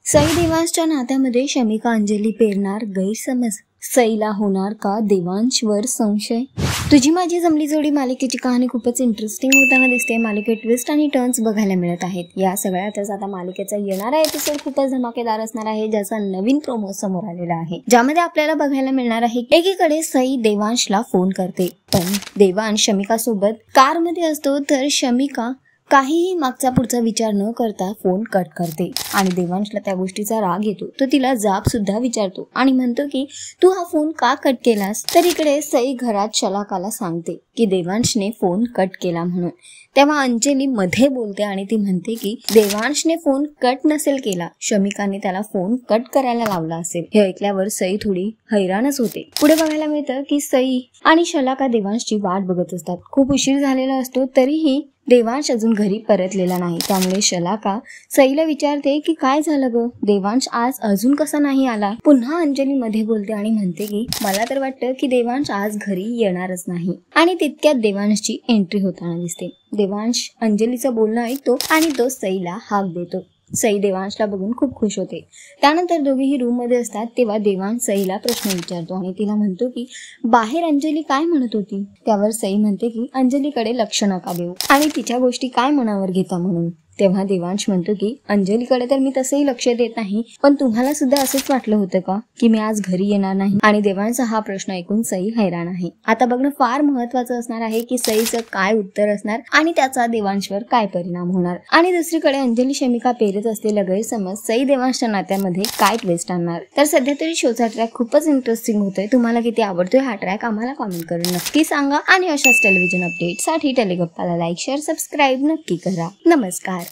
सई देवांशच्या नात्यामध्ये शमिका अंजली पेरणार गैरसमज, सईला होणार का देवांशवर संशय? तुझी माझी जमली जोडी मालिकेची कहाणी खूपच इंटरेस्टिंग होताना दिसते. मालिकेत ट्विस्ट आणि टर्न्स बघायला मिळत आहेत. या सगळ्यातच आता मालिकेचा येणारा एपिसोड खूपच धमाकेदार असणार आहे, ज्याचा नवीन प्रोमो समोर आलेला आहे, ज्यामध्ये आपल्याला बघायला मिळणार आहे एकीकडे सई देवांशला फोन करते, पण देवांश शमिका सोबत कारमध्ये असतो, तर शमिका काहीही मागचा पुढचा विचार न करता फोन कट करते आणि देवांशला त्या गोष्टीचा राग येतो. तो तिला जाब सुद्धा विचारतो आणि म्हणतो की तू हा फोन का कट केलास? तर इकडे सई घरात शलाकाला सांगते की देवांशने फोन कट केला म्हणून. तेव्हा अंजली मध्ये बोलते आणि ती म्हणते की देवांशने फोन कट नसेल केला, शमिकाने त्याला फोन कट करायला लावला असेल. हे ऐकल्यावर सई थोडी हैराणच होते. पुढे बघायला मिळतं की सई आणि शलाका देवांशची वाट बघत असतात. खूप उशीर झालेला असतो, तरीही देवांश अजून घरी परतलेला नाही. त्यामुळे शलाका सईला विचारते की काय झालं ग, देवांश आज अजून कसा नाही आला? पुन्हा अंजली मध्ये बोलते आणि म्हणते की मला तर वाटतं की देवांश आज घरी येणारच नाही. आणि तितक्यात देवांशची एंट्री होताना दिसते. देवांश अंजलीचं बोलणं ऐकतो आणि तो सईला हाक देतो. सई देवांशला बघून खूप खुश होते. त्यानंतर दोघेही रूम मध्ये असतात, तेव्हा देवांश सईला प्रश्न विचारतो आणि तिला म्हणतो की बाहेर अंजली काय म्हणत होती? त्यावर सई म्हणते की अंजलीकडे लक्ष नका देऊ आणि तिच्या गोष्टी काय मनावर घेता म्हणून. तेव्हा देवांश म्हणतो की अंजलीकडे तर मी तसंही लक्ष देत नाही, पण तुम्हाला सुद्धा असंच वाटलं होतं का की मी आज घरी येणार नाही? आणि देवांशचा हा प्रश्न ऐकून सई हैराण आहे. आता बघणं फार महत्वाचं असणार आहे की सईचं काय उत्तर असणार आणि त्याचा देवांशवर काय परिणाम होणार. आणि दुसरीकडे अंजली शमिका पेरत असलेला गैरसमज सई देवांशच्या नात्यामध्ये काय ट्विस्ट आणणार? तर सध्या तरी शोचा ट्रॅक खूपच इंटरेस्टिंग होतोय. तुम्हाला किती आवडतोय हा ट्रॅक आम्हाला कमेंट करून नक्की सांगा आणि अशाच टेलिव्हिजन अपडेटसाठी टेलिगप्पाला लाईक, शेअर, सबस्क्राईब नक्की करा. नमस्कार.